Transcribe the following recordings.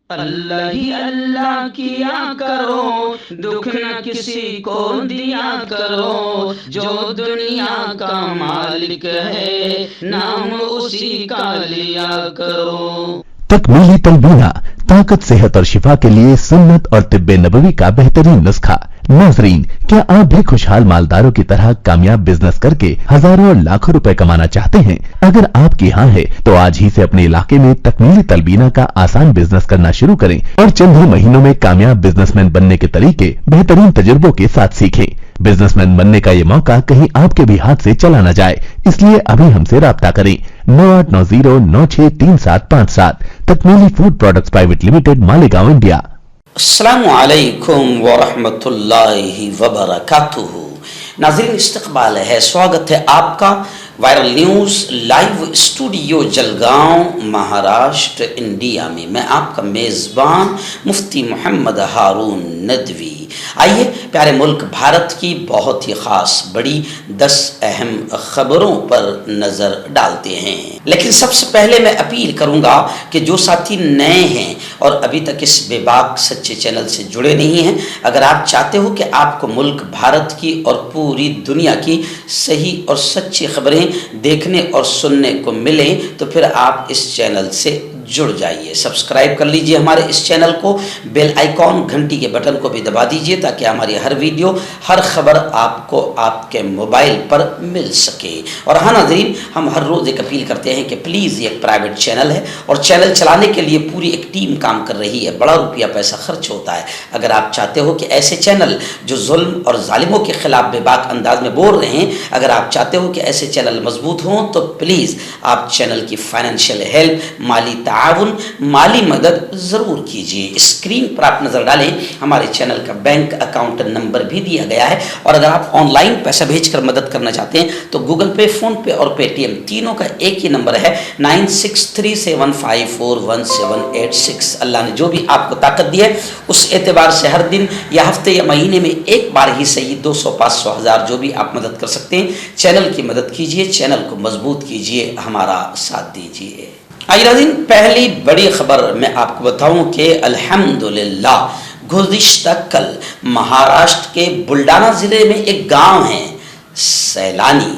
اللہ ہی اللہ کیا کرو، دکھ نہ کسی کو دیا کرو، جو دنیا کا مالک ہے نام اسی کا لیا کرو۔ تکمیلی تلبینہ طاقت، صحت اور شفا کے لیے سنت اور طب نبوی کا بہترین نسخہ۔ ناظرین، کیا آپ بھی خوشحال مالداروں کی طرح کامیاب بزنس کر کے ہزاروں اور لاکھوں روپے کمانا چاہتے ہیں؟ اگر آپ کی ہاں ہے تو آج ہی سے اپنے علاقے میں تکمیلی تلبینہ کا آسان بزنس کرنا شروع کریں اور چند ہی مہینوں میں کامیاب بزنس مین بننے کے طریقے بہترین تجربوں کے ساتھ سیکھیں۔ بزنس مین بننے کا یہ موقع کہیں آپ کے بھی ہاتھ سے چلا نہ جائے، اس لیے ابھی ہم سے رابطہ کریں۔ 9890963757 Takmili food products private limited, Malegaon, India. السلام علیکم ورحمۃ اللہ وبرکاتہ۔ ناظرین، استقبال ہے، سواگت ہے آپ کا viral news live studio Jalgaon, Maharashtra, India میں۔ میں آپ کا میزبان مفتی محمد ہارون ندوی۔ آئیے پیارے ملک بھارت کی بہت ہی خاص بڑی 10 اہم خبروں پر نظر ڈالتے ہیں۔ لیکن سب سے پہلے میں اپیل کروں گا کہ جو ساتھی نئے ہیں اور ابھی تک اس بے باک سچے چینل سے جڑے نہیں ہیں، اگر آپ چاہتے ہو کہ آپ کو ملک بھارت کی اور پوری دنیا کی صحیح اور سچی خبریں دیکھنے اور سننے کو ملیں تو پھر آپ اس چینل سے جڑ جائیے۔ سبسکرائب کر لیجئے ہمارے اس چینل کو، بیل آئیکن گھنٹی کے بٹن کو بھی دبا دیجئے تاکہ ہماری ہر ویڈیو، ہر خبر آپ کو آپ کے موبائل پر مل سکے۔ اور ہاں ناظرین، ہم ہر روز ایک اپیل کرتے ہیں کہ پلیز یہ ایک پرائیویٹ چینل ہے اور چینل چلانے کے لیے پوری ایک ٹیم کام کر رہی ہے، بڑا روپیہ پیسہ خرچ ہوتا ہے۔ اگر آپ چاہتے ہو کہ ایسے چینل جو ظلم اور ظالموں کے خلاف بے باک انداز میں بول رہے ہیں، اگر آپ چاہتے ہو کہ ایسے چینل مضبوط ہوں تو پلیز آپ چینل کی فائنینشیل ہیلپ، مالی تعاون، مالی مدد ضرور کیجیے۔ اسکرین پر آپ نظر ڈالیں، ہمارے چینل کا بینک اکاؤنٹ نمبر بھی دیا گیا ہے، اور اگر آپ آن لائن پیسہ بھیج کر مدد کرنا چاہتے ہیں تو گوگل پے، فون پے اور پے ٹی ایم تینوں کا ایک ہی نمبر ہے، 9637541786۔ اللہ نے جو بھی آپ کو طاقت دی ہے اس اعتبار سے ہر دن یا ہفتے یا مہینے میں ایک بار ہی صحیح 200، 500، 1000 جو بھی آپ مدد کر سکتے ہیں چینل کی مدد کیجیے، چینل کو مضبوط کیجیے، ہمارا ساتھ دیجیے۔ آئیے ناظرین، پہلی بڑی خبر میں آپ کو بتاؤں کہ الحمدللہ گزشتہ کل مہاراشٹر کے بلڈانا ضلع میں ایک گاؤں ہے سیلانی،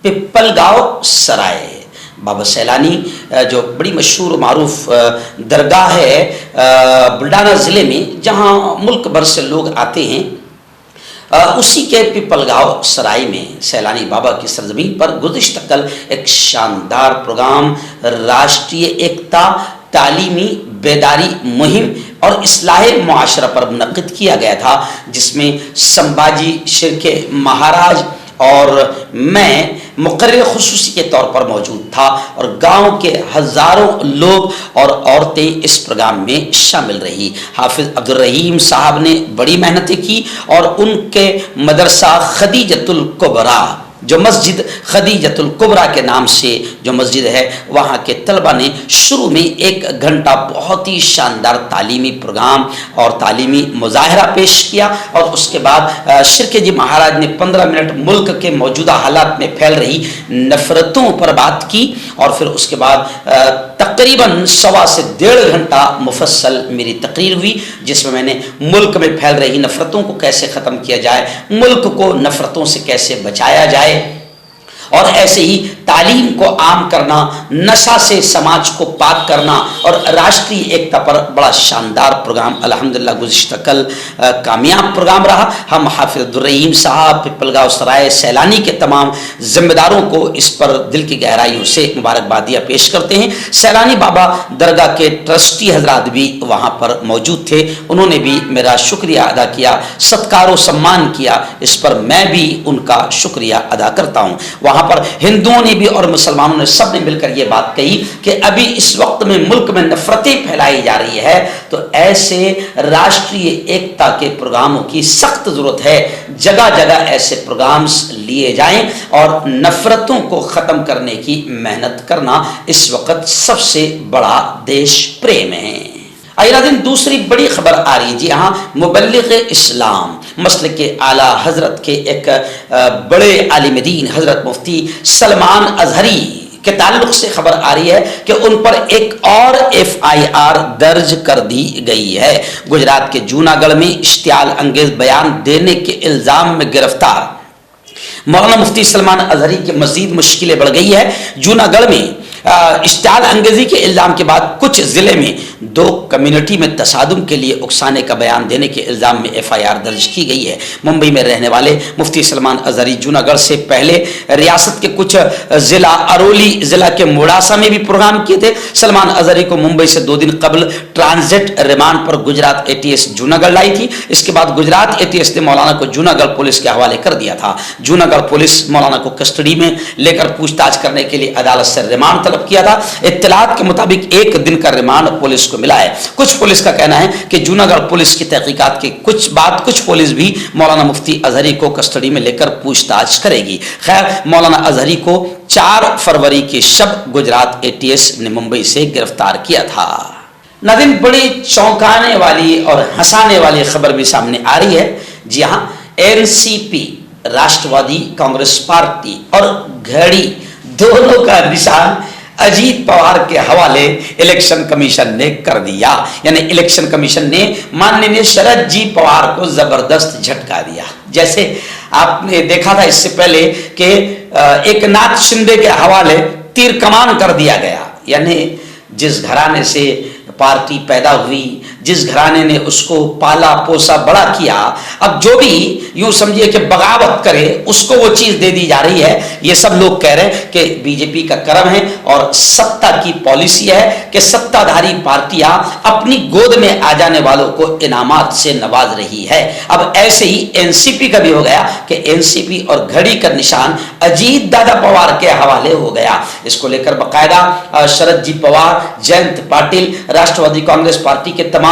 پپل گاؤں سرائے۔ بابا سیلانی جو بڑی مشہور و معروف درگاہ ہے بلڈانا ضلع میں، جہاں ملک بھر سے لوگ آتے ہیں، اسی کے پپل گاؤں سرائی میں سیلانی بابا کی سرزمین پر گزشتہ کل ایک شاندار پروگرام راشٹریہ ایکتا، تعلیمی بیداری مہم اور اصلاح معاشرہ پر منعقد کیا گیا تھا، جس میں سمبھاجی شرکے مہاراج اور میں مقرر خصوصی کے طور پر موجود تھا، اور گاؤں کے ہزاروں لوگ اور عورتیں اس پروگرام میں شامل رہی۔ حافظ عبدالرحیم صاحب نے بڑی محنتیں کی اور ان کے مدرسہ خدیجۃ الکبریٰ، جو مسجد خدیجۃ الکبریٰ کے نام سے جو مسجد ہے، وہاں کے طلبہ نے شروع میں 1 گھنٹہ بہت ہی شاندار تعلیمی پروگرام اور تعلیمی مظاہرہ پیش کیا، اور اس کے بعد شرکے جی مہاراج نے 15 منٹ ملک کے موجودہ حالات میں پھیل رہی نفرتوں پر بات کی، اور پھر اس کے بعد تقریباً 1.25 سے 1.5 گھنٹہ مفصل میری تقریر ہوئی، جس میں میں نے ملک میں پھیل رہی نفرتوں کو کیسے ختم کیا جائے، ملک کو نفرتوں سے کیسے بچایا جائے، اور ایسے ہی تعلیم کو عام کرنا، نشہ سے سماج کو پاک کرنا، اور راشٹری ایکتا پر بڑا شاندار پروگرام الحمدللہ گزشتہ کل کامیاب پروگرام رہا۔ ہم حافظ عبدالرحیم صاحب، پپل گاؤں سرائے سیلانی کے تمام ذمہ داروں کو اس پر دل کی گہرائیوں سے مبارکبادیاں پیش کرتے ہیں۔ سیلانی بابا درگاہ کے ٹرسٹی حضرات بھی وہاں پر موجود تھے، انہوں نے بھی میرا شکریہ ادا کیا، ستکار و سمان کیا، اس پر میں بھی ان کا شکریہ ادا کرتا ہوں۔ وہاں پر ہندوؤں نے بھی اور مسلمانوں نے سب نے مل کر یہ بات کہی کہ ابھی اس وقت میں ملک میں نفرتیں پھیلائی جا رہی ہے، تو ایسے راشٹریہ ایکتا کے پروگراموں کی سخت ضرورت ہے، جگہ جگہ ایسے پروگرامز لیے جائیں، اور نفرتوں کو ختم کرنے کی محنت کرنا اس وقت سب سے بڑا دیش پریم ہے۔ آئیے ناظرین، دوسری بڑی خبر آ رہی ہے، جی ہاں، مبلغ اسلام مسلک کے اعلیٰ حضرت کے ایک بڑے عالم دین حضرت مفتی سلمان اظہری کے تعلق سے خبر آ رہی ہے کہ ان پر ایک اور FIR درج کر دی گئی ہے۔ گجرات کے جوناگڑھ میں اشتعال انگیز بیان دینے کے الزام میں گرفتار مولانا مفتی سلمان اظہری کی مزید مشکلیں بڑھ گئی ہے۔ جوناگڑھ میں اشتعال انگیزی کے الزام کے بعد کچھ ضلع میں 2 کمیونٹی میں تصادم کے لیے اکسانے کا بیان دینے کے الزام میں FIR درج کی گئی ہے۔ ممبئی میں رہنے والے مفتی سلمان اظہری جوناگڑھ سے پہلے ریاست کے کچھ ضلع ارولی ضلع کے موڑاسا میں بھی پروگرام کیے تھے۔ سلمان اظہری کو ممبئی سے 2 دن قبل ٹرانزٹ ریمانڈ پر گجرات ATS جوناگڑھ لائی تھی۔ اس کے بعد گجرات ATS نے مولانا کو جوناگڑھ پولیس کے حوالے کر دیا تھا۔ جوناگڑھ پولیس مولانا کو کسٹڈی میں لے کر پوچھ تاچھ کرنے کے لیے عدالت سے ریمانڈ طلب کیا تھا۔ اطلاعات کے مطابق 1 دن کا ریمانڈ پولیس کو ملا ہے۔ کچھ پولیس کا کہنا ہے کہ جوناگڑھ پولیس کی تحقیقات کے کچھ پولیس بھی مولانا مفتی اظہری کو کسٹڈی میں لے کر پوچھ تاچھ کرے گی۔ خیر، مولانا اظہری کو 4 فروری کی شب گجرات ATS نے ممبئی سے گرفتار کیا تھا۔ ناظرین، بڑی چونکانے والی اور ہنسانے والی خبر بھی سامنے آ رہی ہے۔ جی ہاں، NCP راشٹروادی کانگریس پارٹی اور گھڑی دونوں کا نشان اجیت پوار کے حوالے الیکشن کمیشن نے کر دیا۔ یعنی الیکشن کمیشن نے ماننیہ شرد جی پوار کو زبردست جھٹکا دیا۔ جیسے آپ نے دیکھا تھا اس سے پہلے کہ ایک ناتھ شندے کے حوالے تیر کمان کر دیا گیا۔ یعنی جس گھرانے سے پارٹی پیدا ہوئی، جس گھرانے نے اس کو پالا پوسا بڑا کیا، اب جو بھی یوں سمجھیے کہ بغاوت کرے اس کو وہ چیز دے دی جا رہی ہے۔ یہ سب لوگ کہہ رہے ہیں کہ BJP کا کرم ہے اور ستا کی پالیسی ہے کہ ستا دھاری پارٹیاں اپنی گود میں آ جانے والوں کو انعامات سے نواز رہی ہے۔ اب ایسے ہی NCP کا بھی ہو گیا کہ NCP اور گھڑی کا نشان اجیت دادا پوار کے حوالے ہو گیا۔ اس کو لے کر باقاعدہ شرد جی پوار، جینت پاٹل، راشٹروادی کانگریس پارٹی کے تمام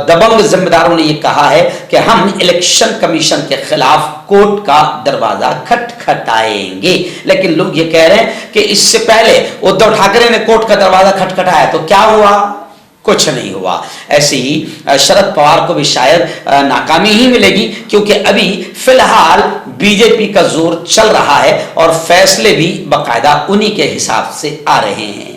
دبنگ ذمہ داروں نے یہ کہا ہے کہ ہم الیکشن کمیشن کے خلاف کورٹ کا دروازہ کھٹکھٹائیں گے۔ لیکن لوگ یہ کہہ رہے ہیں کہ اس سے پہلے ادھو ٹھاکرے نے کورٹ کا دروازہ کھٹکھٹایا تو کیا ہوا؟ کچھ نہیں ہوا۔ ایسے ہی شرد پوار کو بھی شاید ناکامی ہی ملے گی، کیونکہ ابھی فی الحال BJP کا زور چل رہا ہے اور فیصلے بھی باقاعدہ انہی کے حساب سے آ رہے ہیں۔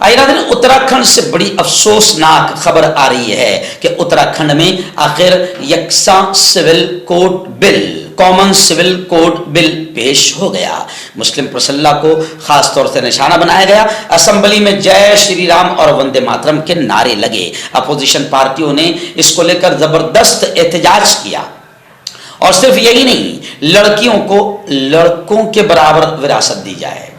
اتراکھنڈ سے بڑی افسوسناک خبر آ رہی ہے کہ اتراکھنڈ میں آخر یکساں سول کوڈ بل، کامن سول کوڈ بل پیش ہو گیا۔ مسلم پرسنلہ کو خاص طور سے نشانہ بنایا گیا۔ اسمبلی میں جے شری رام اور وندے ماترم کے نعرے لگے۔ اپوزیشن پارٹیوں نے اس کو لے کر زبردست احتجاج کیا، اور صرف یہی نہیں، لڑکیوں کو لڑکوں کے برابر وراثت دی جائے،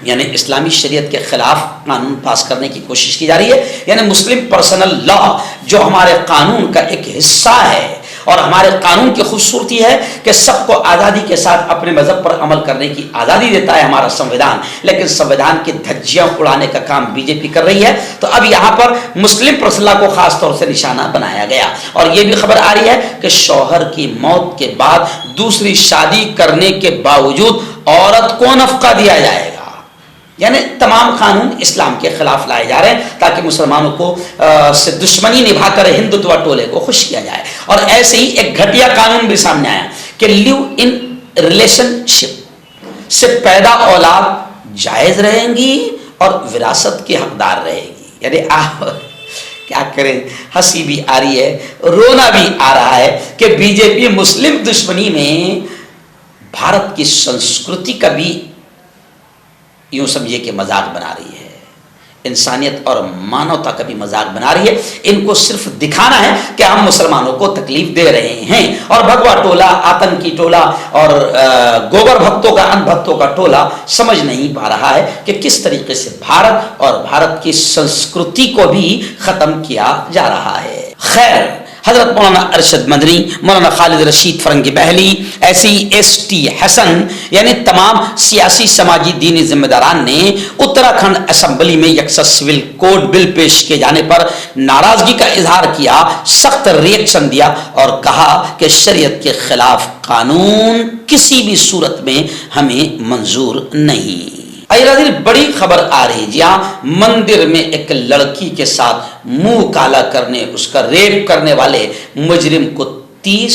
یعنی اسلامی شریعت کے خلاف قانون پاس کرنے کی کوشش کی جا رہی ہے۔ یعنی مسلم پرسنل لا جو ہمارے قانون کا ایک حصہ ہے، اور ہمارے قانون کی خوبصورتی ہے کہ سب کو آزادی کے ساتھ اپنے مذہب پر عمل کرنے کی آزادی دیتا ہے ہمارا سنویدھان، لیکن سنویدھان کی دھجیاں اڑانے کا کام BJP کر رہی ہے۔ تو اب یہاں پر مسلم پرسنلہ کو خاص طور سے نشانہ بنایا گیا، اور یہ بھی خبر آ رہی ہے کہ شوہر کی موت کے بعد دوسری شادی کرنے کے باوجود عورت کو نفقہ دیا جائے گا۔ یعنی تمام قانون اسلام کے خلاف لائے جا رہے ہیں تاکہ مسلمانوں کو سے دشمنی نبھا کر ہندوتوا ٹولے کو خوش کیا جائے۔ اور ایسے ہی ایک گھٹیا قانون بھی سامنے آیا کہ لیو ان ریلیشن شپ سے پیدا اولاد جائز رہیں گی اور وراثت کی حقدار رہے گی۔ یعنی آپ کیا کریں، ہنسی بھی آ رہی ہے، رونا بھی آ رہا ہے کہ BJP مسلم دشمنی میں بھارت کی سنسکرتی کا بھی یوں سمجھیے کہ مذاق بنا رہی ہے، انسانیت اور مانوتا کا بھی مذاق بنا رہی ہے۔ ان کو صرف دکھانا ہے کہ ہم مسلمانوں کو تکلیف دے رہے ہیں، اور بھگوا ٹولہ، آتنکی ٹولہ اور گوبر بھکتوں کا ان بھکتوں کا ٹولہ سمجھ نہیں پا رہا ہے کہ کس طریقے سے بھارت اور بھارت کی سنسکرتی کو بھی ختم کیا جا رہا ہے۔ خیر، حضرت مولانا ارشد مدنی، مولانا خالد رشید فرنگی بہلی، ایسی ST حسن، یعنی تمام سیاسی سماجی دینی ذمہ داران نے اتراکھنڈ اسمبلی میں یکساں سول کوڈ بل پیش کیے جانے پر ناراضگی کا اظہار کیا، سخت ریئیکشن دیا اور کہا کہ شریعت کے خلاف قانون کسی بھی صورت میں ہمیں منظور نہیں۔ بڑی خبر آ رہی، جی ہاں، مندر میں ایک لڑکی کے ساتھ منہ کالا کرنے، اس کا ریپ کرنے والے مجرم کو 30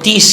30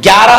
11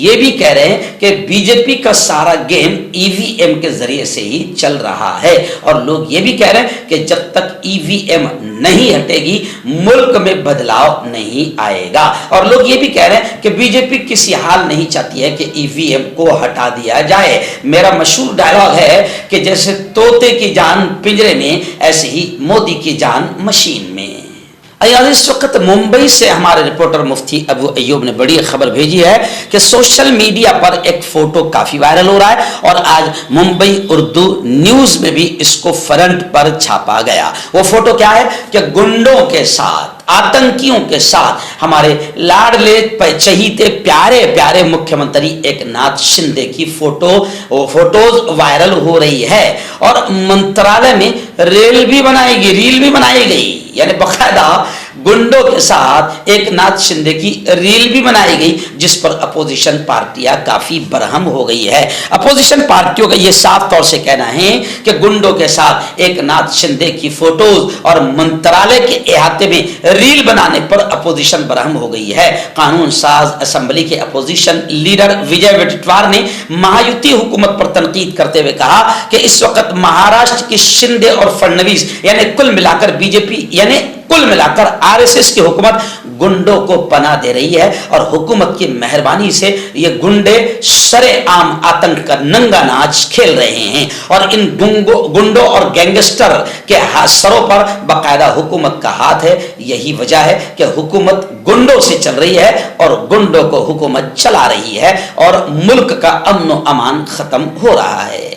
یہ بھی کہہ رہے ہیں کہ بی جے پی کا سارا گیم ای وی ایم کے ذریعے سے ہی چل رہا ہے، اور لوگ یہ بھی کہہ رہے ہیں کہ جب تک ای وی ایم نہیں ہٹے گی ملک میں بدلاؤ نہیں آئے گا، اور لوگ یہ بھی کہہ رہے ہیں کہ بی جے پی کسی حال نہیں چاہتی ہے کہ ای وی ایم کو ہٹا دیا جائے۔ میرا مشہور ڈائلاگ ہے کہ جیسے طوطے کی جان پنجرے میں، ایسے ہی مودی کی جان مشین میں۔ اس وقت ممبئی سے ہمارے رپورٹر مفتی ابو ایوب نے بڑی خبر بھیجی ہے کہ سوشل میڈیا پر ایک فوٹو کافی وائرل ہو رہا ہے، اور آج ممبئی اردو نیوز میں بھی اس کو فرنٹ پر چھاپا گیا۔ وہ فوٹو کیا ہے کہ گنڈوں کے ساتھ، آتنکیوں کے ساتھ ہمارے لاڈلے چہیتے پیارے پیارے مکھیہ منتری ایک ناتھ شندے کی فوٹوز وائرل ہو رہی ہے، اور منترالیہ میں ریل بھی بنائی گئی، یعنی باقاعدہ گنڈوں کے ساتھ ایک ناتھ شندے کی ریل بھی بنائی گئی، جس پر اپوزیشن پارٹیاں کافی برہم ہو گئی ہے۔ اپوزیشن پارٹیوں کا یہ صاف طور سے کہنا ہے کہ گنڈوں کے ساتھ ایک ناتھ شندے کی فوٹوز اور منترالیہ کے احاطے میں ریل بنانے پر اپوزیشن برہم ہو گئی ہے۔ قانون ساز اسمبلی کے اپوزیشن لیڈر وجے وڈیٹوار نے مہایوتی حکومت پر تنقید کرتے ہوئے کہا کہ اس وقت مہاراشٹر کی شندے اور فڈنویس یعنی کل ملا کر بی جے پی یعنی کل ملا کر آر ایس ایس کی حکومت گنڈوں کو پناہ دے رہی ہے، اور حکومت کی مہربانی سے یہ گنڈے سرے عام آتنک کا ننگا ناچ کھیل رہے ہیں، اور ان گنڈوں اور گینگسٹر کے سروں پر باقاعدہ حکومت کا ہاتھ ہے۔ یہی وجہ ہے کہ حکومت گنڈوں سے چل رہی ہے اور گنڈوں کو حکومت چلا رہی ہے، اور ملک کا امن و امان ختم ہو رہا ہے۔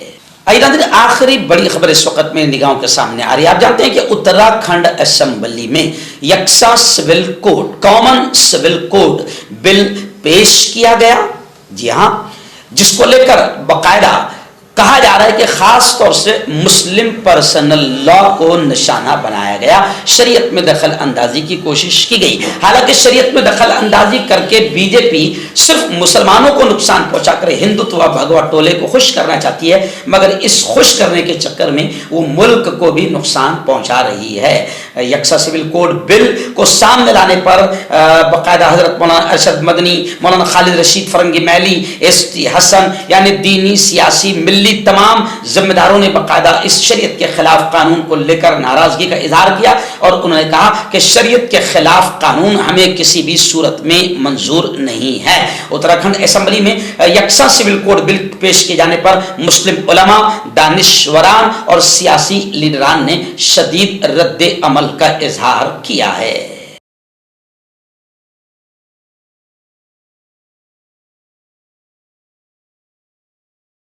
آخری بڑی خبر اس وقت میں نگاہوں کے سامنے آ رہی ہے۔ آپ جانتے ہیں کہ اتراکھنڈ اسمبلی میں یکساں civil code common civil code bill پیش کیا گیا، جی ہاں، جس کو لے کر باقاعدہ کہا جا رہا ہے کہ خاص طور سے مسلم پرسنل لا کو نشانہ بنایا گیا، شریعت میں دخل اندازی کی کوشش کی گئی۔ حالانکہ شریعت میں دخل اندازی کر کے بی جے پی صرف مسلمانوں کو نقصان پہنچا کر ہندوتوا بھگوا ٹولے کو خوش کرنا چاہتی ہے، مگر اس خوش کرنے کے چکر میں وہ ملک کو بھی نقصان پہنچا رہی ہے۔ یکساں سول کوڈ بل کو سامنے لانے پر باقاعدہ حضرت مولانا ارشد مدنی، مولانا خالد رشید فرنگی میلی، ایس ٹی حسن یعنی دینی، سیاسی، ملی تمام ذمہ داروں نے باقاعدہ اس شریعت کے خلاف قانون کو لے کر ناراضگی کا اظہار کیا، اور انہوں نے کہا کہ شریعت کے خلاف قانون ہمیں کسی بھی صورت میں منظور نہیں ہے۔ اتراکھنڈ اسمبلی میں یکساں سول کوڈ بل پیش کیے جانے پر مسلم علماء، دانشوران اور سیاسی لیڈران نے شدید رد عمل کا اظہار کیا ہے۔